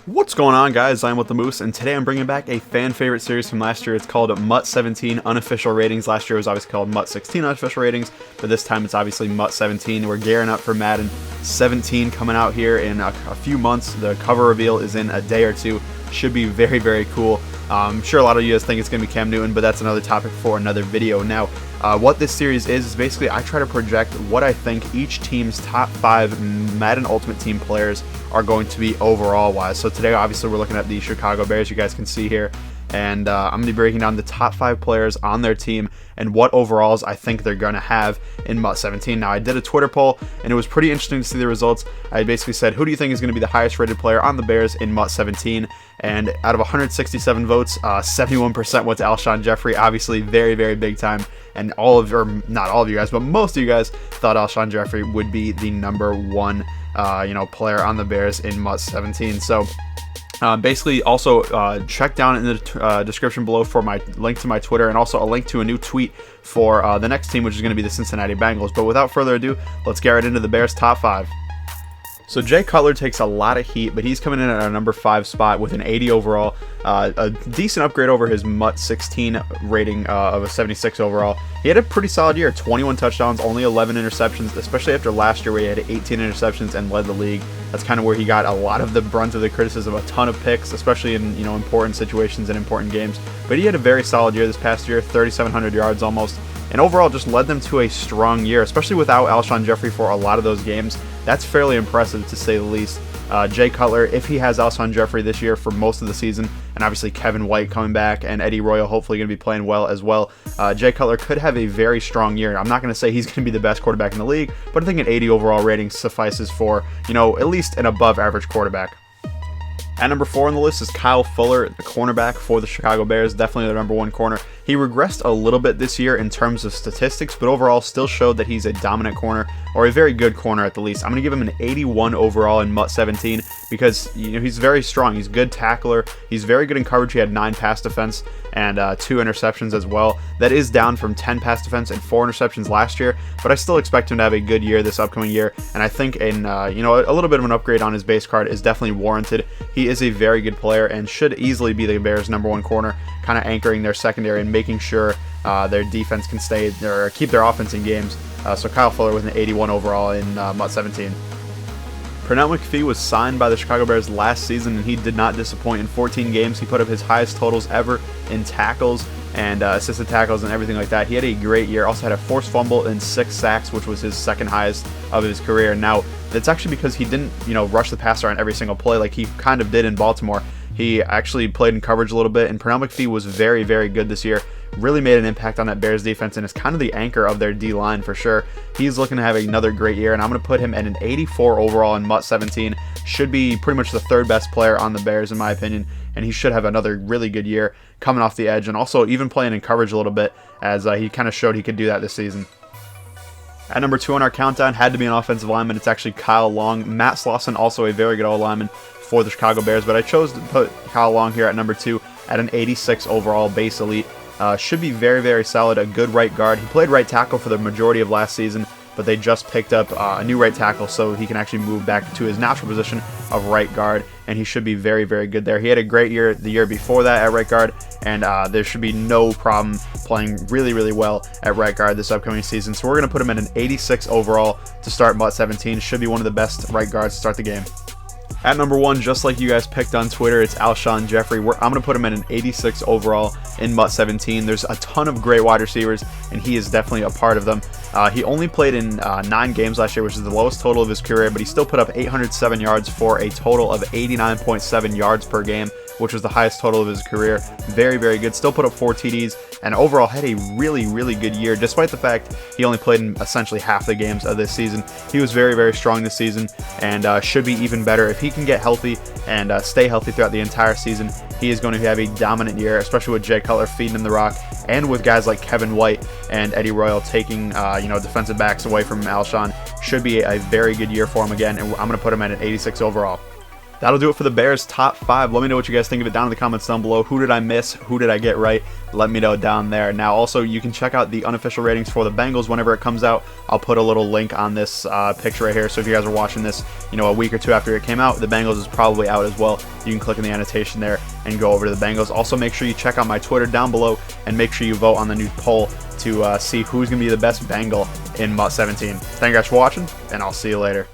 What's going on, guys? I'm with the Moose, and today I'm bringing back a fan favorite series from last year. It's called MUT 17 Unofficial Ratings. Last year was obviously called MUT 16 Unofficial Ratings, but this time it's obviously MUT 17. We're gearing up for Madden 17 coming out here in a few months. The cover reveal is in a day or two. Should be very, very cool. I'm sure a lot of you guys think it's going to be Cam Newton, but that's another topic for another video. Now, what this series is basically I try to project what I think each team's top 5 Madden Ultimate Team players are going to be overall wise. So today, obviously, we're looking at the Chicago Bears, you guys can see here, and I'm going to be breaking down the top 5 players on their team and what overalls I think they're going to have in MUT 17. Now, I did a Twitter poll, and it was pretty interesting to see the results. I basically said, who do you think is going to be the highest rated player on the Bears in MUT 17? And out of 167 votes, 71% went to Alshon Jeffery. Obviously, very, very big time. And not all of you guys, but most of you guys thought Alshon Jeffery would be the number 1 player on the Bears in MUT 17. So basically, also check down in the description below for my link to my Twitter and also a link to a new tweet for the next team, which is going to be the Cincinnati Bengals. But without further ado, let's get right into the Bears' top 5. So Jay Cutler takes a lot of heat, but he's coming in at our number 5 spot with an 80 overall, a decent upgrade over his MUT 16 rating of a 76 overall. He had a pretty solid year, 21 touchdowns, only 11 interceptions, especially after last year where he had 18 interceptions and led the league. That's kind of where he got a lot of the brunt of the criticism, a ton of picks, especially in important situations and important games. But he had a very solid year this past year, 3,700 yards almost. And overall just led them to a strong year, especially without Alshon Jeffery for a lot of those games. That's fairly impressive, to say the least. Jay Cutler, if he has Alshon Jeffery this year for most of the season, and obviously Kevin White coming back and Eddie Royal hopefully going to be playing well as well, Jay Cutler could have a very strong year. I'm not going to say he's going to be the best quarterback in the league, but I think an 80 overall rating suffices for, at least an above average quarterback. At number 4 on the list is Kyle Fuller, the cornerback for the Chicago Bears, definitely the number 1 corner. He regressed a little bit this year in terms of statistics, but overall still showed that he's a dominant corner, or a very good corner at the least. I'm going to give him an 81 overall in MUT 17 because he's very strong. He's a good tackler. He's very good in coverage. He had 9 pass defense and 2 interceptions as well. That is down from 10 pass defense and 4 interceptions last year, but I still expect him to have a good year this upcoming year, and I think a little bit of an upgrade on his base card is definitely warranted. He is a very good player and should easily be the Bears' number 1 corner, kind of anchoring their secondary and making sure their defense can stay or keep their offense in games. So Kyle Fuller with an 81 overall in MUT 17. Pernell McPhee was signed by the Chicago Bears last season, and he did not disappoint. In 14 games, he put up his highest totals ever in tackles and assisted tackles and everything like that. He had a great year. Also had a forced fumble and 6 sacks, which was his second highest of his career. Now, that's actually because he didn't, rush the passer on every single play like he kind of did in Baltimore. He actually played in coverage a little bit, and Pernell McPhee was very, very good this year. Really made an impact on that Bears defense and is kind of the anchor of their D-line for sure. He's looking to have another great year, and I'm going to put him at an 84 overall in MUT 17. Should be pretty much the 3rd best player on the Bears in my opinion, and he should have another really good year coming off the edge and also even playing in coverage a little bit, as he kind of showed he could do that this season. At number 2 on our countdown had to be an offensive lineman. It's actually Kyle Long. Matt Slauson, also a very good O-lineman for the Chicago Bears, but I chose to put Kyle Long here at number 2 at an 86 overall base elite. Should be very, very solid, a good right guard. He played right tackle for the majority of last season, but they just picked up a new right tackle, so he can actually move back to his natural position of right guard, and he should be very, very good there. He had a great year the year before that at right guard, and there should be no problem playing really, really well at right guard this upcoming season. So we're going to put him at an 86 overall to start MUT 17. Should be one of the best right guards to start the game. At number 1, just like you guys picked on Twitter, it's Alshon Jeffery. I'm going to put him at an 86 overall in MUT 17. There's a ton of great wide receivers, and he is definitely a part of them. He only played in 9 games last year, which is the lowest total of his career, but he still put up 807 yards for a total of 89.7 yards per game, which was the highest total of his career. Very, very good. Still put up 4 TDs, and overall had a really, really good year, despite the fact he only played in essentially half the games of this season. He was very, very strong this season, and should be even better if he can get healthy and stay healthy throughout the entire season. He is going to have a dominant year, especially with Jay Cutler feeding him the rock, and with guys like Kevin White and Eddie Royal taking defensive backs away from Alshon. Should be a very good year for him again, and I'm going to put him at an 86 overall. That'll do it for the Bears top 5. Let me know what you guys think of it down in the comments down below. Who did I miss? Who did I get right? Let me know down there. Now, also, you can check out the unofficial ratings for the Bengals whenever it comes out. I'll put a little link on this picture right here. So if you guys are watching this, a week or two after it came out, the Bengals is probably out as well. You can click in the annotation there and go over to the Bengals. Also, make sure you check out my Twitter down below and make sure you vote on the new poll to see who's going to be the best Bengal in MUT 17. Thank you guys for watching, and I'll see you later.